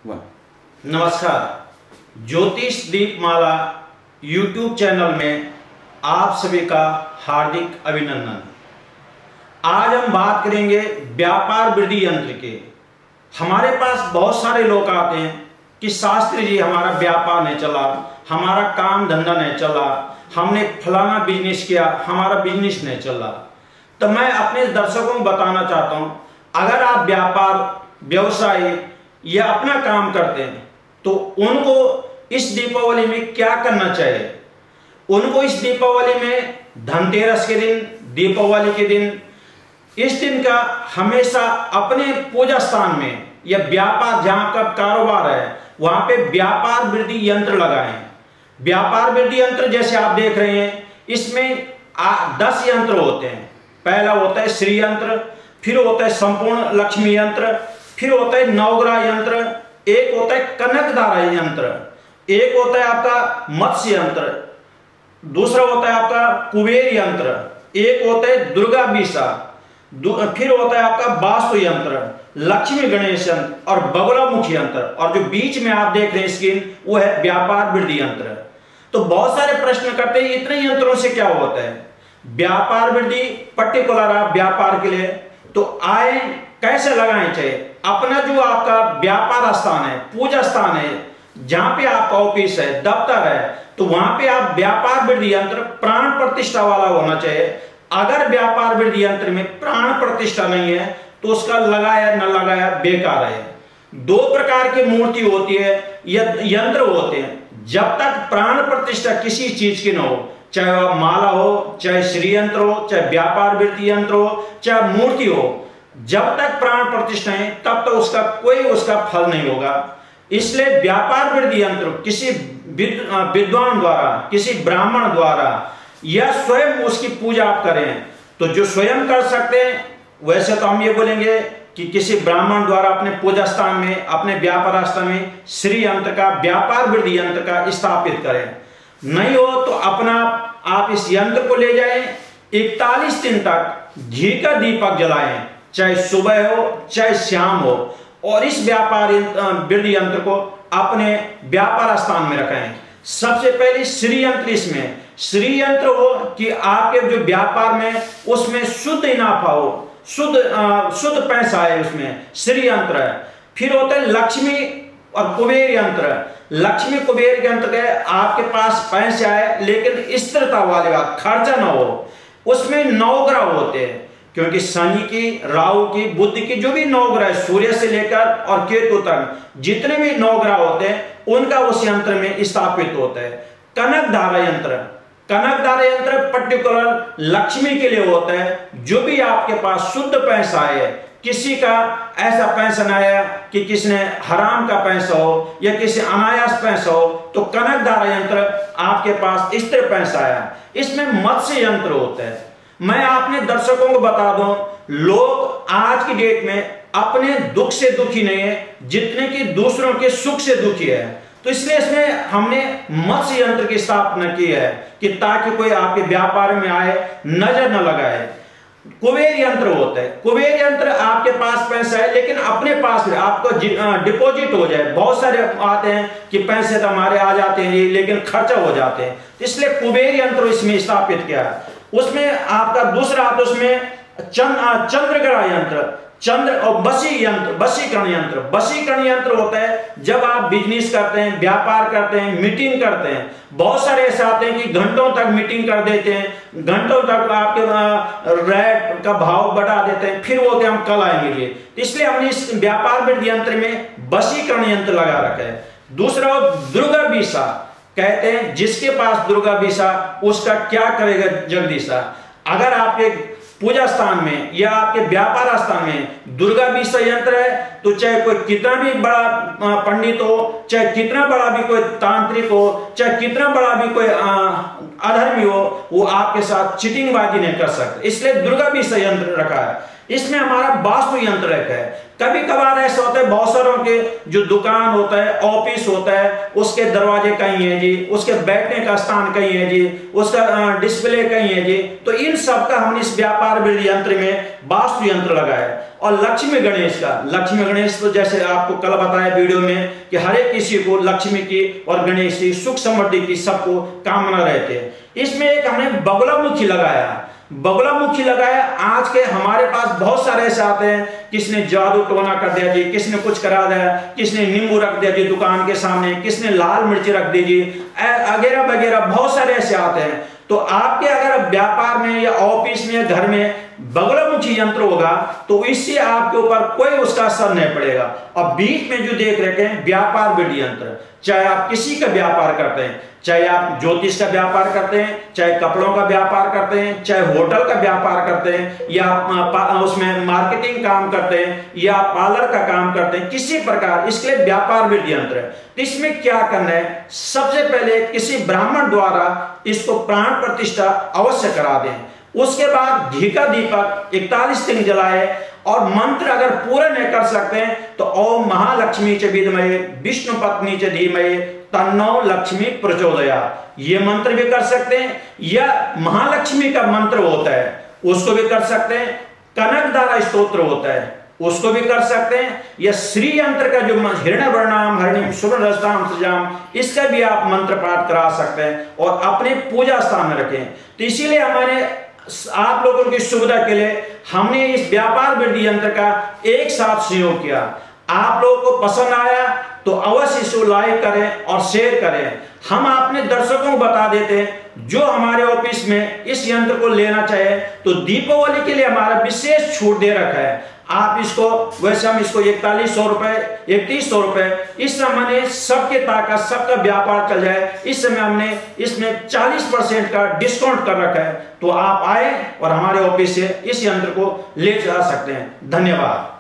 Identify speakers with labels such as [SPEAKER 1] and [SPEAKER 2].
[SPEAKER 1] नमस्कार, ज्योतिष दीपमाला YouTube channel में आप सभी का हार्दिक अभिनंदन। आज हम बात करेंगे व्यापार वृद्धि यंत्र के। हमारे पास बहुत सारे लोग आते हैं कि शास्त्री जी हमारा व्यापार नहीं चला, हमारा काम धंधा नहीं चला, हमने फलाना बिजनेस किया, हमारा बिजनेस नहीं चला। तो मैं अपने दर्शकों को बताना चाहता हूं, अगर आप व्यापार व्यवसाय या अपना काम करते हैं तो उनको इस दीपावली में क्या करना चाहिए। उनको इस दीपावली में धनतेरस के दिन, दीपावली के दिन, इस दिन का हमेशा अपने पूजा स्थान में या व्यापार जहां का कारोबार है वहां पे व्यापार वृद्धि यंत्र लगाएं। व्यापार वृद्धि यंत्र जैसे आप देख रहे हैं, इसमें 10 यंत्र होते हैं। पहला होता है श्री यंत्र, फिर होता है संपूर्ण लक्ष्मी यंत्र, फिर होता है नवग्रह यंत्र, एक होता है कनकधारा यंत्र, एक होता है आपका मत्स्य यंत्र, दूसरा होता है आपका कुबेर यंत्र, एक होता है दुर्गा बीसा, फिर होता है आपका वास्तु यंत्र, लक्ष्मी गणेश यंत्र और बगुलामुखी यंत्र, और जो बीच में आप देख रहे हैं स्क्रीन वो है व्यापार वृद्धि यंत्र। तो बहुत सारे प्रश्न करते हैं इतने यंत्रों से क्या होता है। व्यापार वृद्धि पर्टिकुलर आप व्यापार के लिए तो आए कैसे लगाने चाहिए। अपना जो आपका व्यापार स्थान है, पूजा स्थान है, जहां पे आपका ऑफिस है, दफ्तर है, तो वहां पे आप व्यापार वृद्धि यंत्र प्राण प्रतिष्ठा वाला होना चाहिए। अगर व्यापार वृद्धि यंत्र में प्राण प्रतिष्ठा नहीं है तो उसका लगाया न लगाया बेकार है। 2 प्रकार की मूर्ति होती है, यंत्र होते हैं। जब तक प्राण प्रतिष्ठा किसी चीज की न हो, चाहे वह माला हो, चाहे श्री यंत्र हो, चाहे व्यापार वृद्धि यंत्र हो, चाहे मूर्ति हो, जब तक प्राण प्रतिष्ठा है तब तो उसका कोई फल नहीं होगा। इसलिए व्यापार वृद्धि यंत्र किसी विद्वान द्वारा, किसी ब्राह्मण द्वारा या स्वयं उसकी पूजा आप करें तो जो स्वयं कर सकते हैं, वैसे तो हम ये बोलेंगे कि किसी ब्राह्मण द्वारा अपने पूजा स्थान में, अपने व्यापार स्थान में श्री यंत्र का, व्यापार वृद्धि यंत्र का स्थापित करें। नहीं हो तो अपना आप इस यंत्र को ले जाएं, 41 दिन तक घी का दीपक जलाएं, चाहे सुबह हो चाहे शाम हो, और इस व्यापार वृद्धि यंत्र को अपने व्यापार स्थान में रखें। सबसे पहले श्री यंत्र, इसमें श्री यंत्र हो कि आपके जो व्यापार में उसमें शुद्ध इनाफा हो, शुद्ध पैसा है, उसमें श्री यंत्र है। फिर होता है लक्ष्मी और कुबेर यंत्र। लक्ष्मी कुबेर यंत्र है, आपके पास पैसे आए लेकिन स्थिरता वाले बात, खर्चा ना हो। उसमें 9 ग्रह होते हैं, क्योंकि शनि की, राहु की, बुध की, जो भी 9 ग्रह, सूर्य से लेकर और केतु तक जितने भी 9 ग्रह होते हैं उनका उस यंत्र में स्थापित होता है। कनकधारा यंत्र, कनकधारा यंत्र पर्टिकुलर लक्ष्मी के लिए होता है। जो भी आपके पास शुद्ध पैसा है, किसी का ऐसा पैसा न आया कि किसने हराम का पैसा हो या किसी अनायास पैसा हो, तो कनकधारा यंत्र आपके पास स्थिर पैसा आया। इसमें मत्स्य यंत्र होता है। मैं अपने दर्शकों को बता दूं, लोग आज की डेट में अपने दुख से दुखी नहीं है जितने कि दूसरों के सुख से दुखी है। तो इसलिए इसमें हमने मत्स्य यंत्र की स्थापना की है कि ताकि कोई आपके व्यापार में आए नजर न लगाए। कुबेर यंत्र होता है। कुबेर यंत्र आपके पास पैसा है लेकिन अपने पास आपको डिपॉजिट हो जाए। बहुत सारे आते हैं कि पैसे तो हमारे आ जाते हैं लेकिन खर्चा हो जाते हैं, इसलिए कुबेर यंत्र इसमें स्थापित किया है। उसमें आपका दूसरा आता है उसमें चंद्रग्रह यंत्र, चंद्र और वशीकरण यंत्र। वशीकरण यंत्र होता है जब आप बिजनेस करते हैं, व्यापार करते हैं, मीटिंग करते हैं। बहुत सारे ऐसे आते हैं कि घंटों तक मीटिंग कर देते हैं, घंटों तक आपके रेट का भाव बढ़ा देते हैं, फिर वो हम कल आएंगे। इसलिए हमने इस व्यापार वृद्धि यंत्र में वशीकरण यंत्र लगा रखा है। दूसरा दुर्गा बीसा, कहते हैं जिसके पास दुर्गा बीसा उसका क्या करेगा जगदीशा। अगर आपके पूजा स्थान में या आपके व्यापार स्थान में दुर्गा बीसा यंत्र है तो चाहे कोई कितना भी बड़ा पंडित हो, चाहे कितना बड़ा भी कोई तांत्रिक हो, चाहे कितना बड़ा भी कोई अधर्मी हो, वो आपके साथ चीटिंगबाजी नहीं कर सकते। इसलिए दुर्गा बीसा यंत्र रखा है। इसमें हमारा वास्तु यंत्र है। कभी कभार ऐसा होता है बहुत सारों के जो दुकान होता है, ऑफिस होता है, उसके दरवाजे कहीं है जी, उसके बैठने का स्थान कहीं है जी, उसका डिस्प्ले कहीं है जी, तो इन सब का हमने इस व्यापार वृद्धि यंत्र में वास्तु यंत्र लगाया है। और लक्ष्मी गणेश का, लक्ष्मी गणेश तो जैसे आपको कल बताया वीडियो में कि हर एक किसी को लक्ष्मी की और गणेश की सुख समृद्धि की सबको कामना रहते हैं। इसमें एक हमने बगुलामुखी लगाया, बगुलामुखी लगाया। आज के हमारे पास बहुत सारे ऐसे आते हैं, किसने जादू टोना कर दिया जी, किसने कुछ करा दिया, किसने नींबू रख दिया जी दुकान के सामने, किसने लाल मिर्ची रख दी जी, वगैरह वगैरह बहुत सारे ऐसे आते हैं। तो आपके अगर व्यापार में या ऑफिस में या घर में बगुलामुखी यंत्र होगा तो इससे आपके ऊपर कोई उसका असर नहीं पड़ेगा। और बीच में जो देख रहे हैं व्यापार वृद्धि यंत्र, चाहे आप किसी का व्यापार करते हैं, चाहे आप ज्योतिष का व्यापार करते हैं, चाहे कपड़ों का व्यापार करते हैं, चाहे होटल का व्यापार करते हैं, या उसमें मार्केटिंग काम करते हैं, या पार्लर का काम करते हैं, किसी प्रकार इसके लिए व्यापार वृद्धि यंत्र है। तो इसमें क्या करना है, सबसे पहले किसी ब्राह्मण द्वारा इसको प्राण प्रतिष्ठा अवश्य करा दें। उसके बाद घी का दीपक 41 दिन जलाए, और मंत्र अगर पूरे नहीं कर सकते हैं तो ओम महालक्ष्मी च विद्महे विष्णु पत्नी च धीमहि तन्नो लक्ष्मी प्रचोदयात्, ये मंत्र भी कर सकते हैं। या महालक्ष्मी का मंत्र होता है उसको भी कर सकते हैं, कनकधारा स्तोत्र होता है उसको भी कर सकते हैं, या श्री यंत्र का जो हिरण्यवर्णाम हरिणीम सुवर्णरस्ताम सृजाम, इसका भी आप मंत्र पाठ करा सकते हैं और अपने पूजा स्थान में रखें। तो इसीलिए हमारे आप लोगों की सुविधा के लिए हमने इस व्यापार वृद्धि यंत्र का एक साथ सहयोग किया। आप लोगों को पसंद आया तो अवश्य इसको लाइक करें और शेयर करें। हम अपने दर्शकों को बता देते हैं जो हमारे ऑफिस में इस यंत्र को लेना चाहे तो दीपावली के लिए हमारा विशेष छूट दे रखा है। आप इसको, वैसे हम इसको 4100 रुपए 3100 रुपए, इस समय सबके ताकत सबका व्यापार चल जाए, इस समय हमने इसमें 40% का डिस्काउंट कर रखा है। तो आप आए और हमारे ऑफिस से इस यंत्र को ले जा सकते हैं। धन्यवाद।